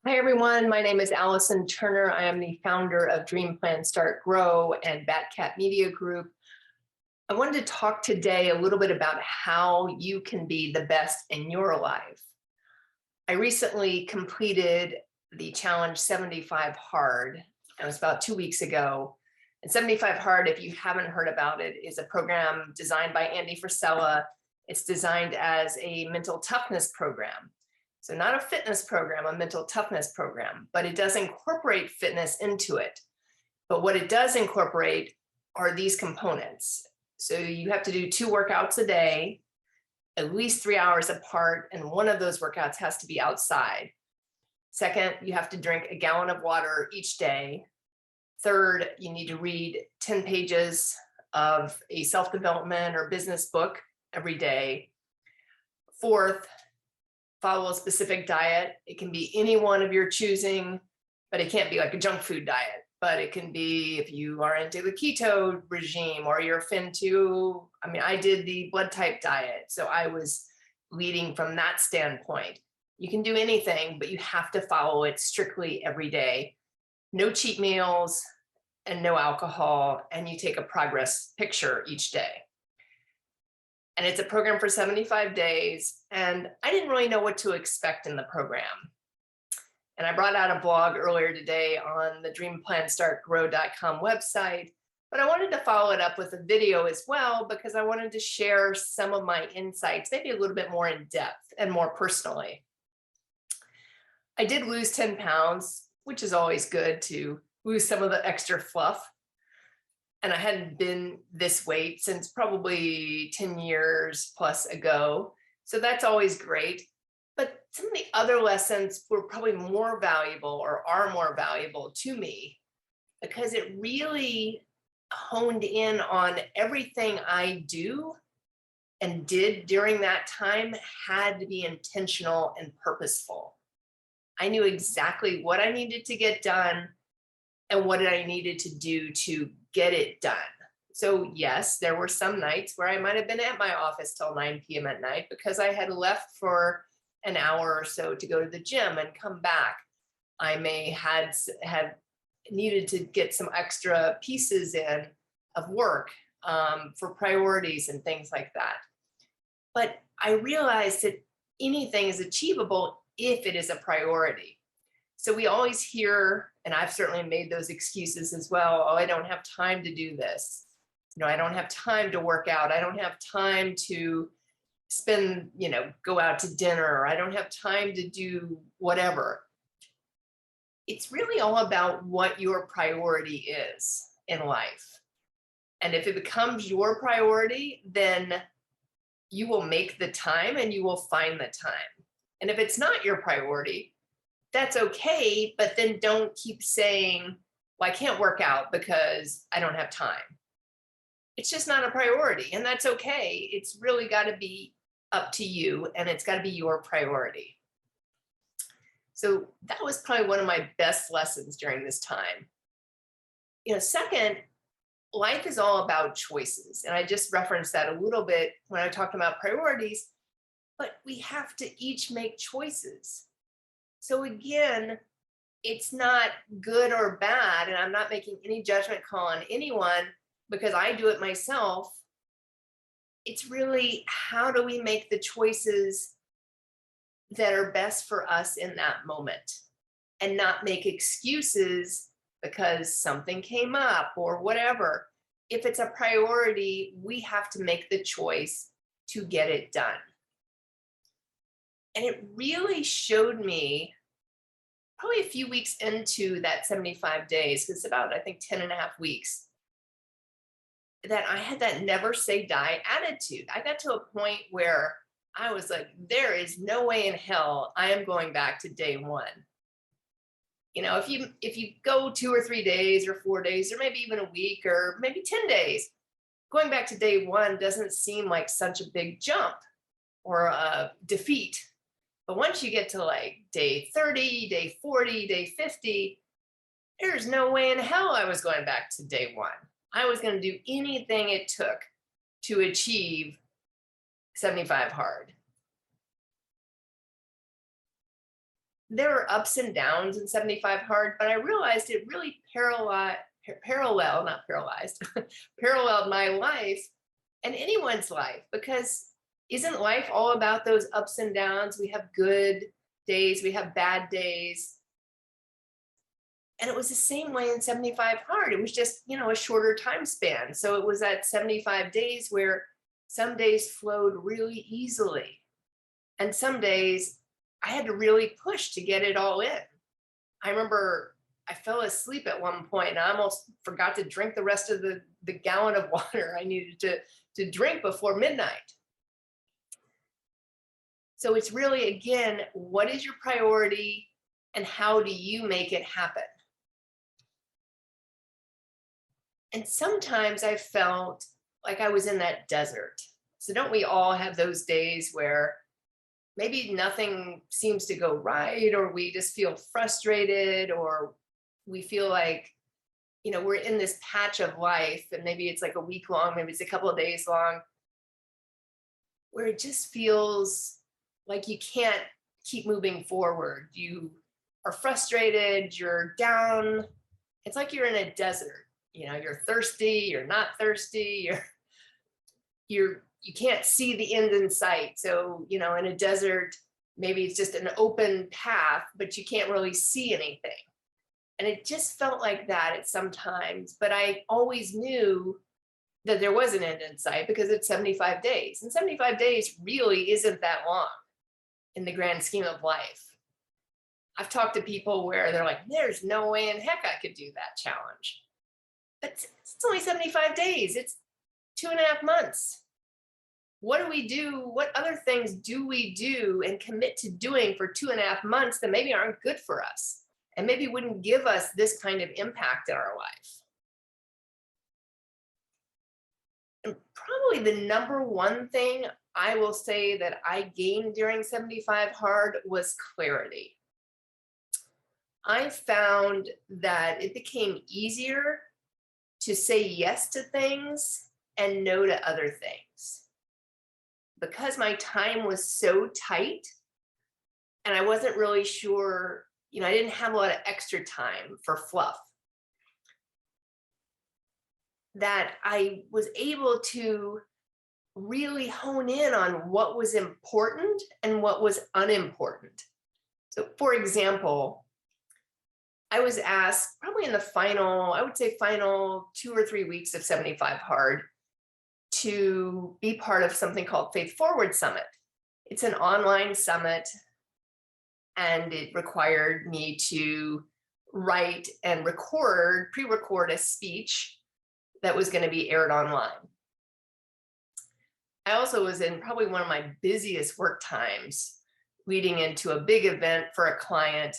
Hi, everyone. My name is Allison Turner. I am the founder of Dream Plan Start Grow and BatCat Media Group. I wanted to talk today a little bit about how you can be the best in your life. I recently completed the challenge 75 Hard. It was about 2 weeks ago. And 75 Hard, if you haven't heard about it, is a program designed by Andy Frisella. It's designed as a mental toughness program. So not a fitness program, a mental toughness program, but it does incorporate fitness into it. But what it does incorporate are these components. So you have to do 2 workouts a day, at least 3 hours apart, and one of those workouts has to be outside. Second, you have to drink a gallon of water each day. Third, you need to read 10 pages of a self-development or business book every day. Fourth, follow a specific diet. It can be any one of your choosing, but it can't be like a junk food diet. But it can be if you are into the keto regime or you're into, I did the blood type diet. So I was leading from that standpoint. You can do anything, but you have to follow it strictly every day. No cheat meals and no alcohol. And you take a progress picture each day. And it's a program for 75 days. And I didn't really know what to expect in the program. And I brought out a blog earlier today on the dreamplanstartgrow.com website, but I wanted to follow it up with a video as well, because I wanted to share some of my insights, maybe a little bit more in depth and more personally. I did lose 10 pounds, which is always good to lose some of the extra fluff. And I hadn't been this weight since probably 10 years plus ago. So that's always great. But some of the other lessons were probably more valuable, or are more valuable to me, because it really honed in on everything I do and did during that time had to be intentional and purposeful. I knew exactly what I needed to get done and what I needed to do to get it done. So yes, there were some nights where I might have been at my office till 9 p.m. at night because I had left for an hour or so to go to the gym and come back. I may have needed to get some extra pieces in of work for priorities and things like that. But I realized that anything is achievable if it is a priority. So we always hear, and I've certainly made those excuses as well, oh, I don't have time to do this. I don't have time to work out. I don't have time to spend, go out to dinner. Or I don't have time to do whatever. It's really all about what your priority is in life. And if it becomes your priority, then you will make the time and you will find the time. And if it's not your priority, that's okay, but then don't keep saying, well, I can't work out because I don't have time. It's just not a priority, and that's okay. It's really got to be up to you, and it's got to be your priority. So that was probably one of my best lessons during this time. Second, life is all about choices. And I just referenced that a little bit when I talked about priorities, but we have to each make choices. So again, it's not good or bad, and I'm not making any judgment call on anyone because I do it myself. It's really, how do we make the choices that are best for us in that moment and not make excuses because something came up or whatever. If it's a priority, we have to make the choice to get it done. And it really showed me probably a few weeks into that 75 days, because it's about, I think, 10 and a half weeks, that I had that never say die attitude. I got to a point where I was like, there is no way in hell I am going back to day one. If you go 2 or 3 days or 4 days, or maybe even a week or maybe 10 days, going back to day one doesn't seem like such a big jump or a defeat. But once you get to like day 30, day 40, day 50, there's no way in hell I was going back to day one. I was going to do anything it took to achieve 75 hard. there are ups and downs in 75 hard, but I realized it really paralleled my life and anyone's life, because isn't life all about those ups and downs? We have good days, we have bad days. And it was the same way in 75 hard. It was just, a shorter time span. So it was that 75 days where some days flowed really easily. And some days I had to really push to get it all in. I remember I fell asleep at one point and I almost forgot to drink the rest of the gallon of water I needed to drink before midnight. So it's really, again, what is your priority and how do you make it happen? And sometimes I felt like I was in that desert. So don't we all have those days where maybe nothing seems to go right, or we just feel frustrated, or we feel like, we're in this patch of life, and maybe it's like a week long, maybe it's a couple of days long, where it just feels like you can't keep moving forward. You are frustrated, you're down. It's like you're in a desert. You're thirsty, you're not thirsty, you can't see the end in sight. So, in a desert, maybe it's just an open path, but you can't really see anything. And it just felt like that at some times, but I always knew that there was an end in sight because it's 75 days. And 75 days really isn't that long in the grand scheme of life. I've talked to people where they're like, there's no way in heck I could do that challenge. But it's only 75 days. It's 2.5 months. What do we do? What other things do we do and commit to doing for 2.5 months that maybe aren't good for us and maybe wouldn't give us this kind of impact in our life? And probably the number one thing I will say that I gained during 75 hard was clarity. I found that it became easier to say yes to things and no to other things. Because my time was so tight and I wasn't really sure, I didn't have a lot of extra time for fluff, that I was able to really hone in on what was important and what was unimportant. So for example, I was asked probably in the final 2 or 3 weeks of 75 hard to be part of something called Faith Forward Summit. It's an online summit, and it required me to write and pre-record a speech that was going to be aired online. I also was in probably one of my busiest work times leading into a big event for a client.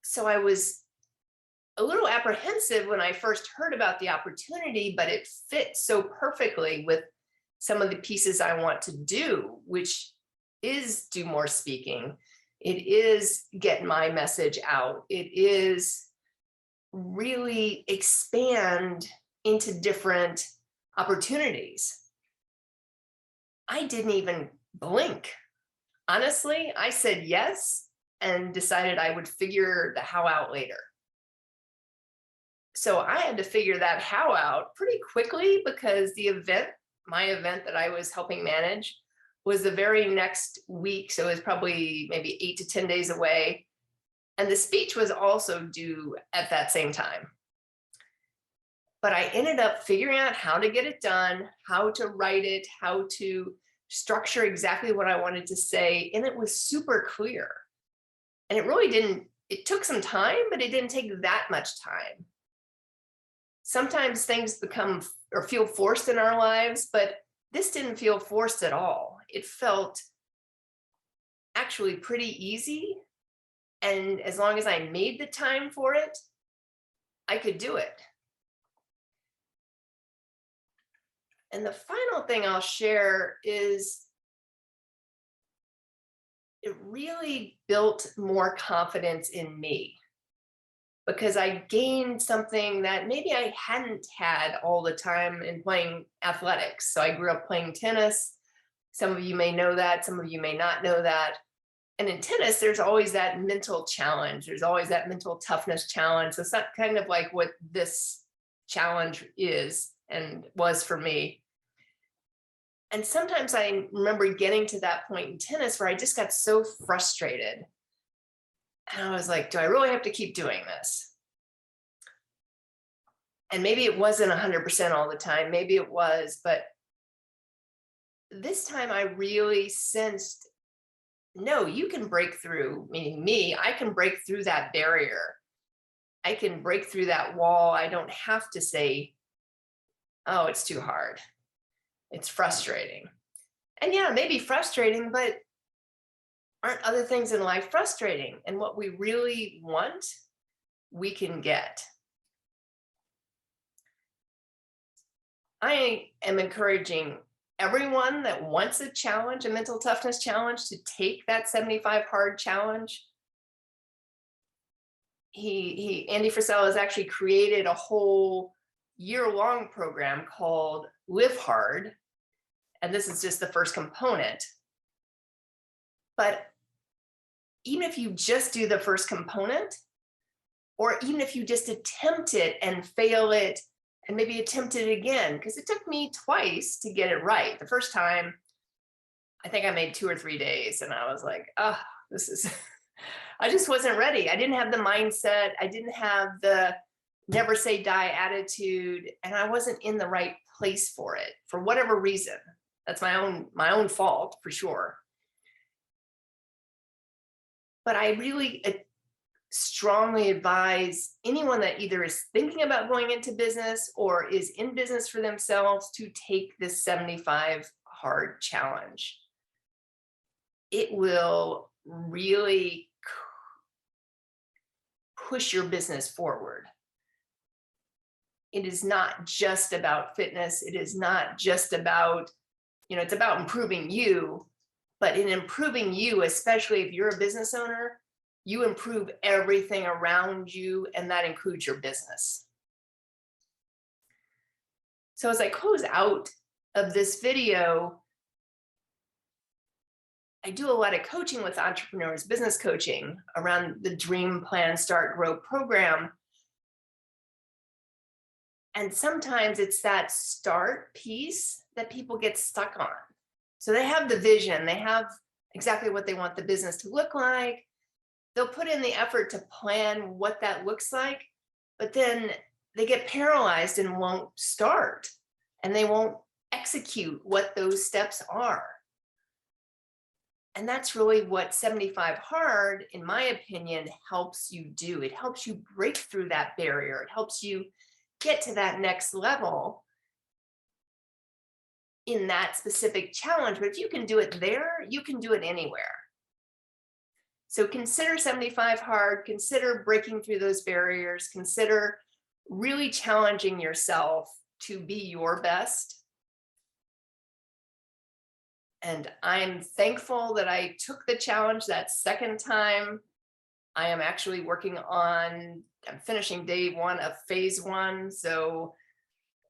So I was a little apprehensive when I first heard about the opportunity, but it fit so perfectly with some of the pieces I want to do, which is do more speaking. It is get my message out. It is really expand into different opportunities. I didn't even blink. Honestly, I said yes and decided I would figure the how out later. So I had to figure that how out pretty quickly because my event that I was helping manage was the very next week. So it was probably maybe 8 to 10 days away. And the speech was also due at that same time. But I ended up figuring out how to get it done, how to write it, how to structure exactly what I wanted to say. And it was super clear. And it took some time, but it didn't take that much time. Sometimes things become or feel forced in our lives, but this didn't feel forced at all. It felt actually pretty easy. And as long as I made the time for it, I could do it. And the final thing I'll share is it really built more confidence in me because I gained something that maybe I hadn't had all the time in playing athletics. So I grew up playing tennis. Some of you may know that, some of you may not know that. And in tennis, there's always that mental challenge. There's always that mental toughness challenge. So it's not kind of like what this challenge is and was for me. And sometimes I remember getting to that point in tennis where I just got so frustrated. And I was like, do I really have to keep doing this? And maybe it wasn't 100% all the time. Maybe it was, but this time I really sensed, no, you can break through, meaning me, I can break through that barrier. I can break through that wall. I don't have to say, oh, it's too hard. It's frustrating. And yeah, maybe frustrating, but aren't other things in life frustrating? And what we really want, we can get. I am encouraging everyone that wants a challenge, a mental toughness challenge, to take that 75 hard challenge. Andy Frisella has actually created a whole year-long program called Live Hard. And this is just the first component. But even if you just do the first component, or even if you just attempt it and fail it, and maybe attempt it again, because it took me twice to get it right. The first time, I think I made 2 or 3 days, and I was like, oh, this is, I just wasn't ready. I didn't have the mindset. I didn't have the never say die attitude, and I wasn't in the right place for it for whatever reason. That's my own fault for sure. But I really strongly advise anyone that either is thinking about going into business or is in business for themselves to take this 75 hard challenge. It will really push your business forward. It is not just about fitness. It is not just about, it's about improving you, but in improving you, especially if you're a business owner, you improve everything around you, and that includes your business. So as I close out of this video, I do a lot of coaching with entrepreneurs, business coaching around the Dream, Plan, Start, Grow program. And sometimes it's that start piece that people get stuck on. So they have the vision, they have exactly what they want the business to look like. They'll put in the effort to plan what that looks like, but then they get paralyzed and won't start, and they won't execute what those steps are. And that's really what 75 Hard, in my opinion, helps you do. It helps you break through that barrier. It helps you get to that next level in that specific challenge. But if you can do it there, you can do it anywhere. So consider 75 Hard, consider breaking through those barriers, consider really challenging yourself to be your best. And I'm thankful that I took the challenge that second time. I am actually I'm finishing day 1 of phase 1. So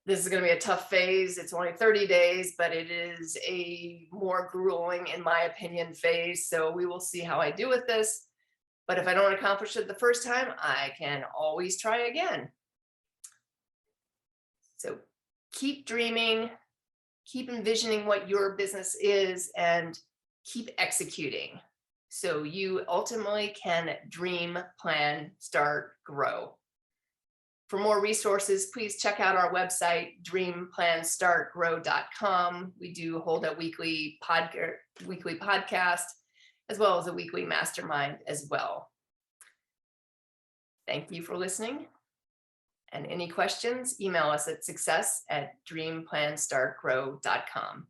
this is going to be a tough phase. It's only 30 days, but it is a more grueling, in my opinion, phase. So we will see how I do with this. But if I don't accomplish it the first time, I can always try again. So keep dreaming, keep envisioning what your business is, and keep executing so you ultimately can dream, plan, start, grow. For more resources, please check out our website, dreamplanstartgrow.com. We do hold a weekly podcast, as well as a weekly mastermind as well. Thank you for listening. And any questions, email us at success@dreamplanstartgrow.com.